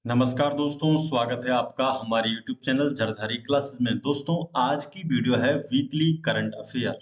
नमस्कार दोस्तों, स्वागत है आपका हमारे YouTube चैनल जरधारी क्लासेस में। दोस्तों, आज की वीडियो है वीकली करंट अफेयर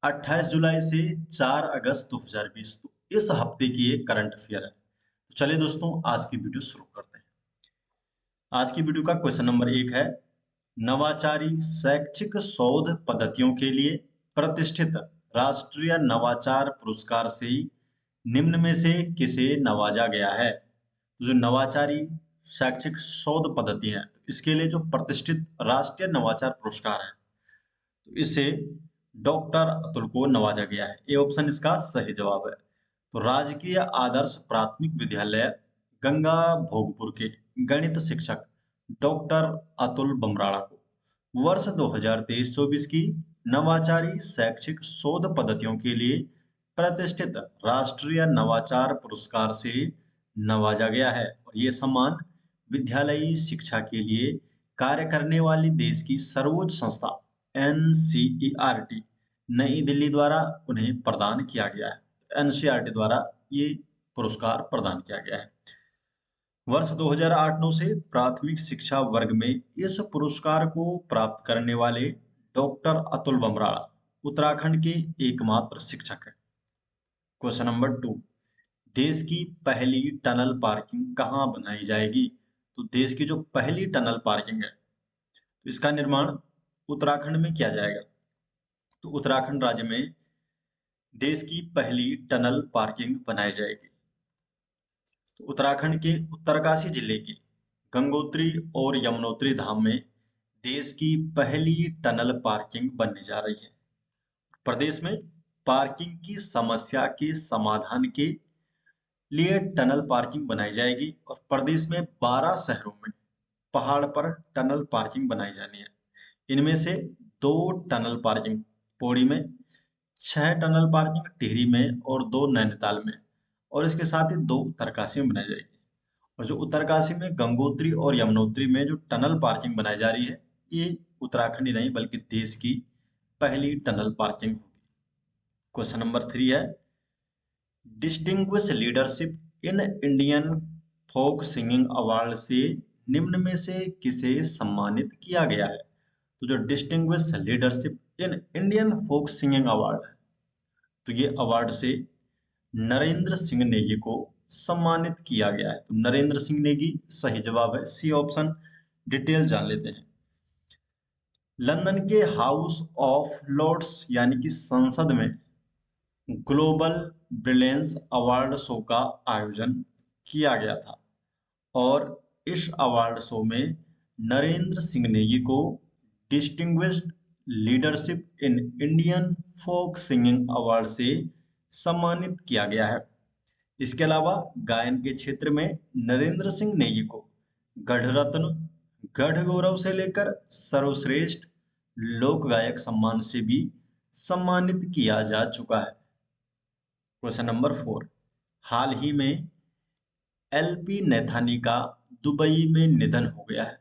28 जुलाई से 4 अगस्त 2020। तो इस हफ्ते की एक करंट अफेयर है। तो चलिए दोस्तों, आज की वीडियो शुरू करते हैं। आज की वीडियो का क्वेश्चन नंबर 1 है, नवाचारी शैक्षिक शोध पद्धतियों के लिए प्रतिष्ठित राष्ट्रीय नवाचार पुरस्कार से निम्न में से किसे नवाजा गया है? तो जो नवाचारी शैक्षिक शोध पद्धति है, तो इसके लिए जो प्रतिष्ठित राष्ट्रीय नवाचार पुरस्कार है, तो इसे डॉक्टर अतुल को नवाजा गया है। ये ऑप्शन इसका सही जवाब है। तो राजकीय आदर्श प्राथमिक विद्यालय गंगा भोगपुर के गणित शिक्षक डॉक्टर अतुल बमराड़ा को वर्ष 2023-24 की नवाचारी शैक्षिक शोध पद्धतियों के लिए प्रतिष्ठित राष्ट्रीय नवाचार पुरस्कार से नवाजा गया है। और ये सम्मान विद्यालयी शिक्षा के लिए कार्य करने वाली देश की सर्वोच्च संस्था एनसीईआरटी नई दिल्ली द्वारा उन्हें प्रदान किया गया है। एनसीईआरटी द्वारा ये पुरस्कार प्रदान किया गया है। वर्ष 2008-9 से प्राथमिक शिक्षा वर्ग में इस पुरस्कार को प्राप्त करने वाले डॉक्टर अतुल बमराड़ा उत्तराखंड के एकमात्र शिक्षक हैं। क्वेश्चन नंबर 2, देश की पहली टनल पार्किंग कहाँ बनाई जाएगी? तो देश की जो पहली टनल पार्किंग है, तो इसका निर्माण उत्तराखंड में किया जाएगा। तो उत्तराखंड राज्य में देश की पहली टनल पार्किंग बनाई जाएगी। तो उत्तराखंड के उत्तरकाशी जिले के गंगोत्री और यमुनोत्री धाम में देश की पहली टनल पार्किंग बनने जा रही है। प्रदेश में पार्किंग की समस्या के समाधान के लिए टनल पार्किंग बनाई जाएगी और प्रदेश में 12 शहरों में पहाड़ पर टनल पार्किंग बनाई जानी है। इनमें से 2 टनल पार्किंग पौड़ी में, 6 टनल पार्किंग टिहरी में और 2 नैनीताल में, और इसके साथ ही 2 उत्तरकाशी में बनाई जाएगी। और जो उत्तरकाशी में गंगोत्री और यमुनोत्री में जो टनल पार्किंग बनाई जा रही है, ये उत्तराखंड ही नहीं बल्कि देश की पहली टनल पार्किंग होगी। क्वेश्चन नंबर 3 है, distinguish leadership in Indian folk singing award से निम्न में से किसे सम्मानित किया गया है? तो जो distinguish leadership in Indian folk singing award है, तो ये अवार्ड से नरेंद्र सिंह नेगी को सम्मानित किया गया है। तो नरेंद्र सिंह नेगी सही जवाब है, सी ऑप्शन। डिटेल जान लेते हैं। लंदन के हाउस ऑफ लॉर्ड्स यानी कि संसद में ग्लोबल ब्रिलियंस अवार्ड शो का आयोजन किया गया था और इस अवार्ड शो में नरेंद्र सिंह नेगी को distinguished leadership in Indian folk singing award से सम्मानित किया गया है। इसके अलावा गायन के क्षेत्र में नरेंद्र सिंह नेगी को गढ़ रत्न, गढ़ गौरव से लेकर सर्वश्रेष्ठ लोक गायक सम्मान से भी सम्मानित किया जा चुका है। क्वेश्चन नंबर 4, हाल ही में एलपी नैथानी का दुबई में निधन हो गया है।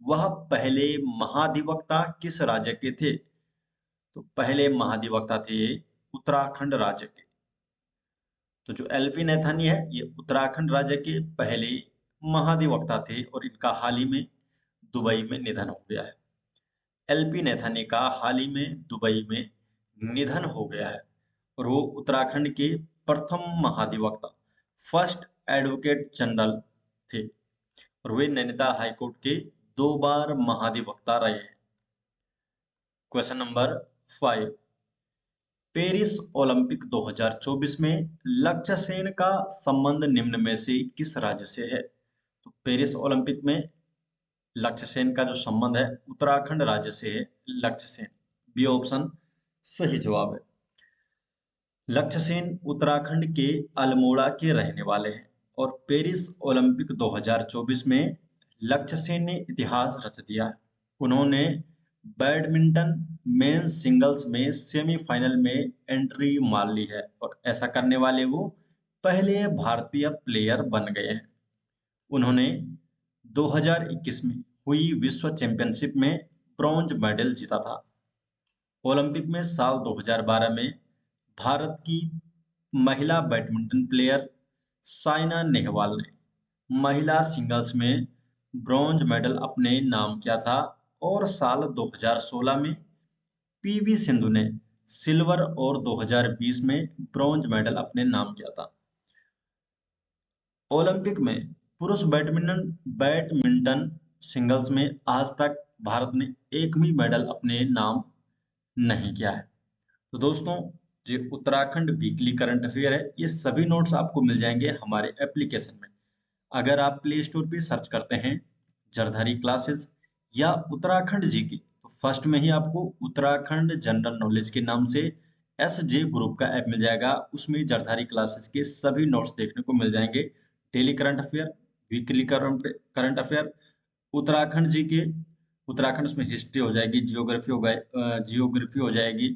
वह पहले महाधिवक्ता किस राज्य के थे? तो पहले महाधिवक्ता थे ये उत्तराखंड राज्य के। तो जो एलपी नैथानी है, ये उत्तराखंड राज्य के पहले महाधिवक्ता थे और इनका हाल ही में दुबई में निधन हो गया है। एलपी नैथानी का हाल ही में दुबई में निधन हो गया है और वो उत्तराखंड के प्रथम महाधिवक्ता, फर्स्ट एडवोकेट जनरल थे और वे नैनीताल हाईकोर्ट के 2 बार महाधिवक्ता रहे हैं। क्वेश्चन नंबर 5, पेरिस ओलंपिक 2024 में लक्ष्य सेन का संबंध निम्न में से किस राज्य से है? तो पेरिस ओलंपिक में लक्ष्य सेन का जो संबंध है उत्तराखंड राज्य से है। लक्ष्य सेन, बी ऑप्शन सही जवाब है। लक्ष्य सेन उत्तराखंड के अल्मोड़ा के रहने वाले हैं और पेरिस ओलंपिक 2024 में लक्ष्य सेन ने इतिहास रच दिया है। उन्होंने बैडमिंटन मेंस सिंगल्स में सेमीफाइनल में एंट्री मार ली है और ऐसा करने वाले वो पहले भारतीय प्लेयर बन गए हैं। उन्होंने 2021 में हुई विश्व चैंपियनशिप में ब्रॉन्ज मेडल जीता था। ओलंपिक में साल 2012 में भारत की महिला बैडमिंटन प्लेयर साइना नेहवाल ने महिला सिंगल्स में ब्रॉन्ज मेडल अपने नाम किया था? और साल 2016 में पीवी सिंधु ने सिल्वर और 2020 में ब्रॉन्ज मेडल अपने नाम किया था? ओलंपिक में पुरुष बैडमिंटन सिंगल्स में आज तक भारत ने एक भी मेडल अपने नाम नहीं किया है। तो दोस्तों, जो उत्तराखंड वीकली करंट अफेयर है, ये सभी नोट्स आपको मिल जाएंगे हमारे एप्लीकेशन में। अगर आप प्ले स्टोर पे सर्च करते हैं जरधारी क्लासेस या उत्तराखंड जीके, तो फर्स्ट में ही आपको उत्तराखंड जनरल नॉलेज के नाम से एस जे ग्रुप का ऐप मिल जाएगा। उसमें जरधारी क्लासेस के सभी नोट्स देखने को मिल जाएंगे। Daily current affair, weekly current affair, Uttarakhand GK, Uttarakhand उसमें हिस्ट्री हो जाएगी, जियोग्राफी हो जाएगी,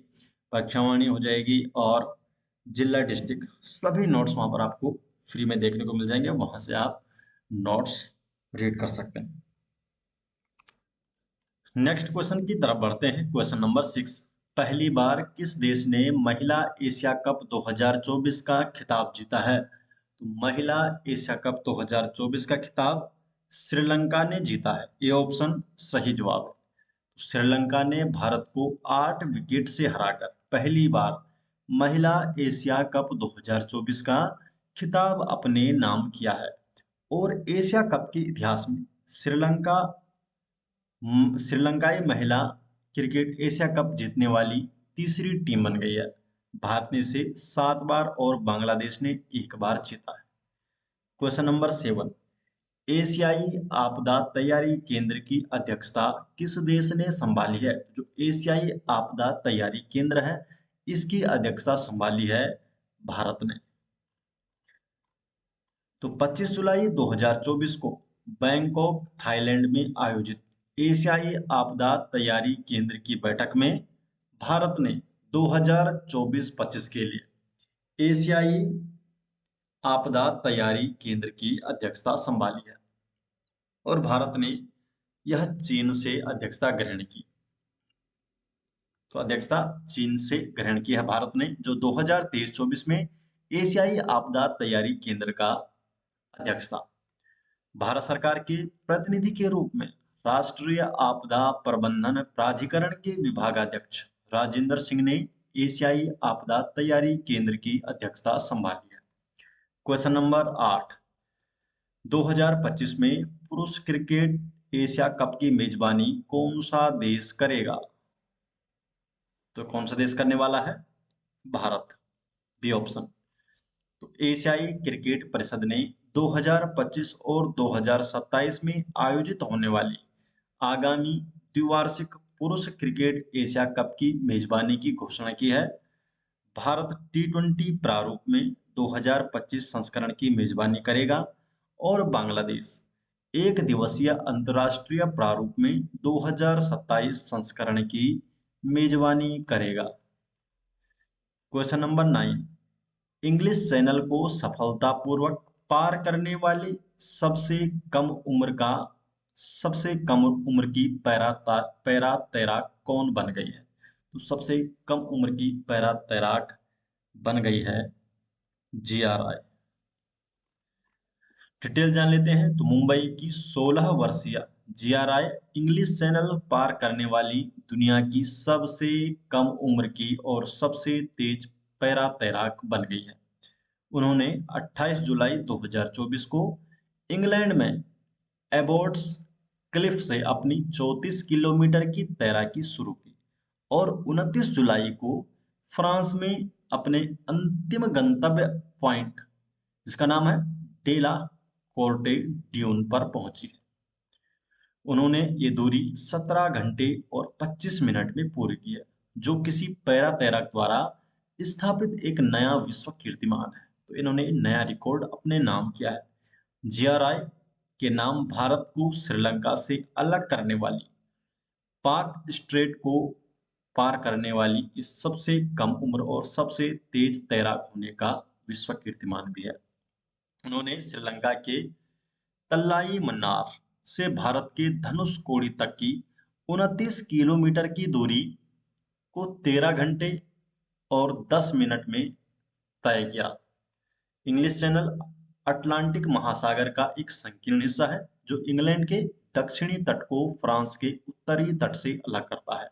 परीक्षावाणी हो जाएगी, और जिला डिस्ट्रिक्ट, सभी नोट्स वहां पर आपको फ्री में देखने को मिल जाएंगे। वहां से आप नोट्स रीड कर सकते हैं। नेक्स्ट क्वेश्चन की तरफ बढ़ते हैं। क्वेश्चन नंबर 6, पहली बार किस देश ने महिला एशिया कप 2024 का खिताब जीता है? तो महिला एशिया कप 2024 का खिताब श्रीलंका ने जीता है। ये ऑप्शन सही जवाब है। तो श्रीलंका ने भारत को 8 विकेट से हराकर पहली बार महिला एशिया कप 2024 का खिताब अपने नाम किया है। और एशिया कप के इतिहास में श्रीलंकाई महिला क्रिकेट एशिया कप जीतने वाली तीसरी टीम बन गई है। भारत ने इसे 7 बार और बांग्लादेश ने 1 बार जीता है। क्वेश्चन नंबर 7, एशियाई आपदा तैयारी केंद्र की अध्यक्षता किस देश ने संभाली है? जो एशियाई आपदा तैयारी केंद्र है, इसकी अध्यक्षता संभाली है भारत ने। तो 25 जुलाई 2024 को बैंकॉक, थाईलैंड में आयोजित एशियाई आपदा तैयारी केंद्र की बैठक में भारत ने 2024-25 के लिए एशियाई आपदा तैयारी केंद्र की अध्यक्षता संभाली है। और भारत ने यह चीन से अध्यक्षता ग्रहण की। तो अध्यक्षता चीन से ग्रहण की है भारत ने, जो 2023-24 में एशियाई आपदा तैयारी केंद्र का अध्यक्षता। भारत सरकार के प्रतिनिधि के रूप में राष्ट्रीय आपदा प्रबंधन प्राधिकरण के विभागाध्यक्ष राजेंद्र सिंह ने एशियाई आपदा तैयारी केंद्र की अध्यक्षता संभाली है। क्वेश्चन नंबर 8, 2025 में पुरुष क्रिकेट एशिया कप की मेजबानी कौन सा देश करेगा? तो कौन सा देश करने वाला है? Bharat, B option. तो एशियाई क्रिकेट परिषद ने 2025 और 2027 में आयोजित होने वाली आगामी द्विवार्षिक पुरुष क्रिकेट एशिया कप की मेजबानी की घोषणा की है। भारत टी20 प्रारूप में 2025 संस्करण की मेजबानी करेगा और बांग्लादेश एक दिवसीय अंतर्राष्ट्रीय प्रारूप में 2027 संस्करण की मेजबानी करेगा। क्वेश्चन नंबर 9, इंग्लिश चैनल को सफलतापूर्वक पार करने वाले सबसे कम उम्र की पैरा तैराक कौन बन गई है? तो सबसे कम उम्र की पैरा तैराक बन गई है GRI। डिटेल जान लेते हैं। तो मुंबई की 16 वर्षीय GRI इंग्लिश चैनल पार करने वाली दुनिया की सबसे कम उम्र की और सबसे तेज पैरा तैराक बन गई है। उन्होंने 28 जुलाई 2024 को इंग्लैंड में एबोट्स क्लिफ से अपनी 34 किलोमीटर की तैराकी शुरू की और 29 जुलाई को फ्रांस में अपने अंतिम गंतव्य पॉइंट, जिसका नाम है डेला कोर्टे ड्यून, पर पहुंची। उन्होंने ये दूरी 17 घंटे और 25 मिनट में पूरी की है, जो किसी पैरा तैराक द्वारा स्थापित एक नया विश्व कीर्तिमान है। तो इन्होंने नया रिकॉर्ड अपने नाम किया है। GRI के नाम भारत को श्रीलंका से अलग करने वाली, पाक स्ट्रेट को पार करने वाली इस सबसे कम उम्र और सबसे तेज तैराक होने का विश्व कीर्तिमान भी है। उन्होंने श्रीलंका के तल्लाई मन्नार से भारत के धनुषकोडी तक की 29 किलोमीटर की दूरी को 13 घंटे और 10 मिनट में तय किया। इंग्लिश चैनल अटलांटिक महासागर का एक संकीर्ण हिस्सा है जो इंग्लैंड के दक्षिणी तट को फ्रांस के उत्तरी तट से अलग करता है।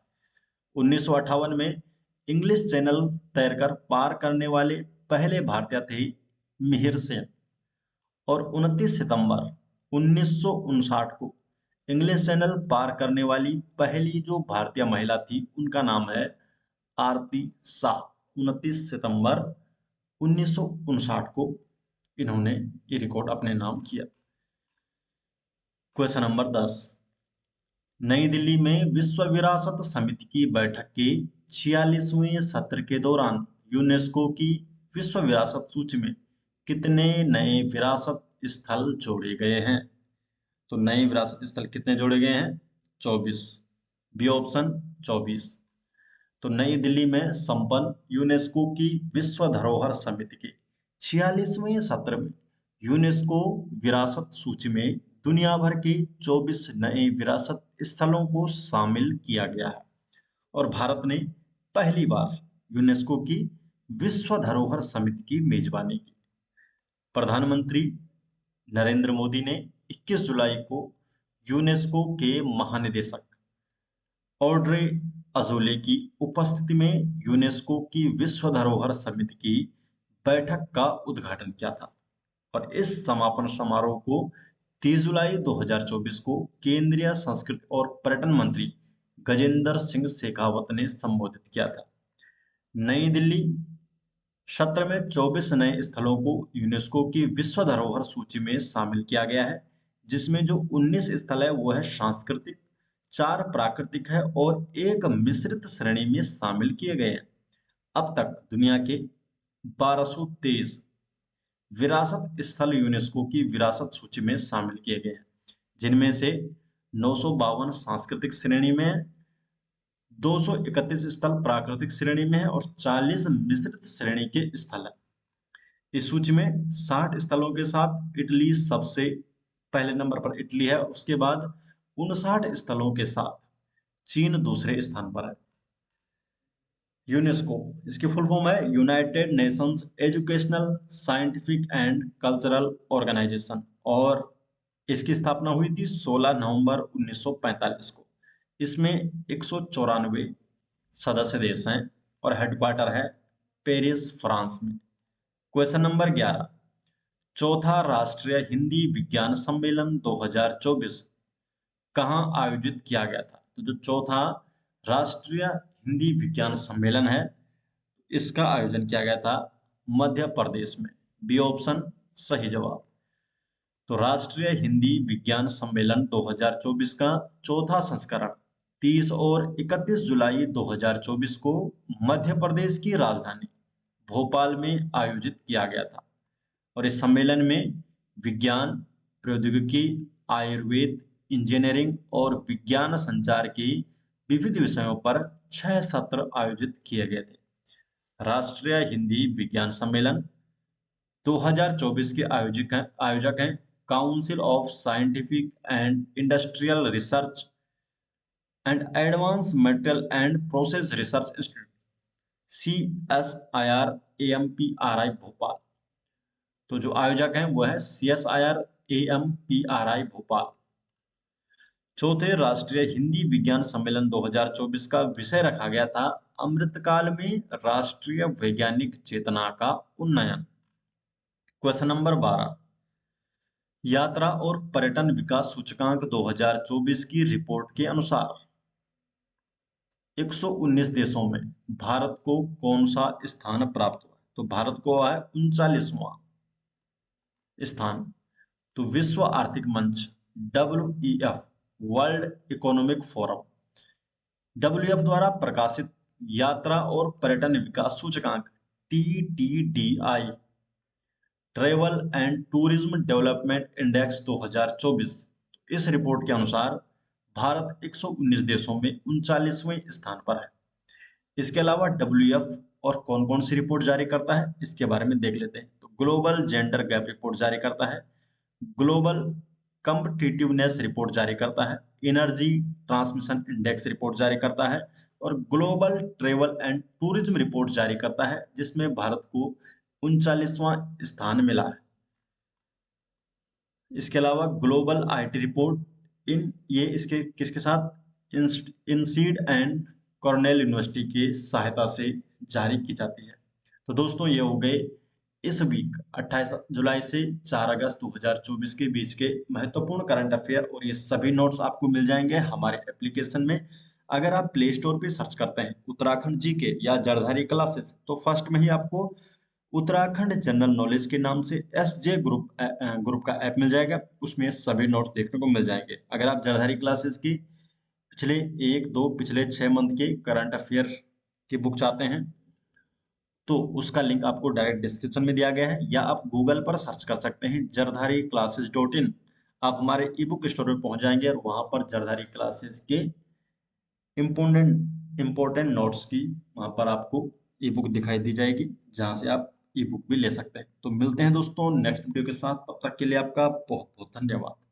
1958 में इंग्लिश चैनल तैरकर पार करने वाले पहले भारतीय थे मिहिर सेन, और 29 सितंबर 1959 को इंग्लिश चैनल पार करने वाली पहली जो भारतीय महिला थी उनका नाम है आरती शाह। 29 सितंबर 1959 को इन्होंने ये रिकॉर्ड अपने नाम किया। क्वेश्चन नंबर 10, नई दिल्ली में विश्व विरासत समिति की बैठक के 46वें सत्र के दौरान यूनेस्को की विश्व विरासत सूची में कितने नए विरासत स्थल जोड़े गए हैं? तो नए विरासत स्थल कितने जोड़े गए हैं? 24। B option 24। तो नई दिल्ली में संपन्न यूनेस्को की विश्व धरोहर समिति के 46वें सत्र में यूनेस्को विरासत सूची में दुनिया भर के 24 नए विरासत स्थलों को शामिल किया गया है और भारत ने पहली बार यूनेस्को की विश्व धरोहर समिति की मेजबानी की। प्रधानमंत्री नरेंद्र मोदी ने 21 जुलाई को यूनेस्को के महानिदेशक ऑड्रे अजोले की उपस्थिति में यूनेस्को की विश्व धरोहर समिति की बैठक का उद्घाटन किया था और इस समापन समारोह को 30 जुलाई 2024 को केंद्रीय संस्कृति और पर्यटन मंत्री गजेंद्र सिंह शेखावत ने संबोधित किया था। नई दिल्ली सत्र में 24 नए स्थलों को यूनेस्को की विश्व धरोहर सूची में शामिल किया गया है, जिसमें जो 19 स्थल है वो है सांस्कृतिक, 4 प्राकृतिक है और एक मिश्रित श्रेणी में शामिल किए गए हैं। अब तक दुनिया के 1223 विरासत स्थल यूनेस्को की विरासत सूची में शामिल किए गए हैं, जिनमें से 952 सांस्कृतिक श्रेणी में है, 231 स्थल प्राकृतिक श्रेणी में है और 40 मिश्रित श्रेणी के स्थल है। इस सूची में 60 स्थलों के साथ इटली सबसे पहले नंबर पर इटली है, उसके बाद 59 स्थलों के साथ चीन दूसरे स्थान पर है। यूनेस्को, इसकी फुल फॉर्म है United Nations Educational, Scientific and Cultural Organisation और इसकी स्थापना हुई थी 16 नवंबर 1945 को। इसमें 194 सदस्य देश हैं और हेडक्वार्टर है पेरिस, फ्रांस में। क्वेश्चन नंबर 11, चौथा राष्ट्रीय हिंदी विज्ञान सम्मेलन 2024 कहाँ आयोजित किया गया था? तो जो चौथा राष्ट्रीय हिंदी विज्ञान सम्मेलन है इसका आयोजन किया गया था मध्य प्रदेश में। बी ऑप्शन सही जवाब। तो राष्ट्रीय हिंदी विज्ञान सम्मेलन 2024 का चौथा संस्करण 30 और 31 जुलाई 2024 को मध्य प्रदेश की राजधानी भोपाल में आयोजित किया गया था और इस सम्मेलन में विज्ञान, प्रौद्योगिकी, आयुर्वेद, इंजीनियरिंग और विज्ञान संचार की विविध विषयों पर 6 सत्र आयोजित किए गए थे। राष्ट्रीय हिंदी विज्ञान सम्मेलन 2024 के आयोजक हैं council of scientific and industrial research and advance material and process research institute CSIR AMPRI Bhopal. तो जो आयोजक हैं वो है CSIR AMPRI भोपाल। चौथे राष्ट्रीय हिंदी विज्ञान सम्मेलन 2024 का विषय रखा गया था अमृतकाल में राष्ट्रीय वैज्ञानिक चेतना का उन्नयन। क्वेश्चन नंबर 12, यात्रा और पर्यटन विकास सूचकांक 2024 की रिपोर्ट के अनुसार 119 देशों में भारत को कौन सा स्थान प्राप्त हुआ? तो भारत को है 39वां स्थान। तो विश्व आर्थिक मंच WEF world economic forum WEF द्वारा प्रकाशित यात्रा और पर्यटन विकास सूचकांक TTDI travel and tourism development index 2024, इस रिपोर्ट के अनुसार भारत 119 देशों में 39वें स्थान पर है। इसके अलावा WEF और कौन कौन सी रिपोर्ट जारी करता है इसके बारे में देख लेते हैं। तो ग्लोबल जेंडर गैप रिपोर्ट जारी करता है, ग्लोबल कॉम्पिटिटिवनेस रिपोर्ट जारी करता है, एनर्जी ट्रांसमिशन इंडेक्स रिपोर्ट जारी करता है और global travel and tourism report जारी करता है, जिसमें भारत को 39वां स्थान मिला है। इसके अलावा ग्लोबल आईटी रिपोर्ट इन ये इसके किसके साथ इंसीड एंड कॉर्नेल यूनिवर्सिटी की सहायता से जारी की जाती है। तो दोस्तों ये हो गए इस वीक 28 जुलाई से 4 अगस्त 2024 के बीच के महत्वपूर्ण करंट अफेयर, और ये सभी नोट्स आपको मिल जाएंगे हमारे एप्लीकेशन में। अगर आप प्ले स्टोर पे सर्च करते हैं उत्तराखंड जीके या जरधारी क्लासेस, तो फर्स्ट में ही आपको उत्तराखंड जनरल नॉलेज के नाम से एसजे ग्रुप का ऐप मिल जाएगा। उसमें सभी नोट्स देखने को मिल जाएंगे। अगर आप जरधारी क्लासेस की पिछले पिछले 6 मंथ के करंट अफेयर की बुक चाहते हैं, तो उसका लिंक आपको डायरेक्ट डिस्क्रिप्शन में दिया गया है, या आप गूगल पर सर्च कर सकते हैं जरधारी classes.in। आप हमारे ई बुक स्टोर में पहुंच जाएंगे और वहां पर जरधारी क्लासेस के इम्पोर्टेंट नोट्स की वहां पर आपको ई बुक दिखाई दी जाएगी, जहां से आप ई बुक भी ले सकते हैं। तो मिलते हैं दोस्तों नेक्स्ट वीडियो के साथ, तब तक के लिए आपका बहुत बहुत धन्यवाद।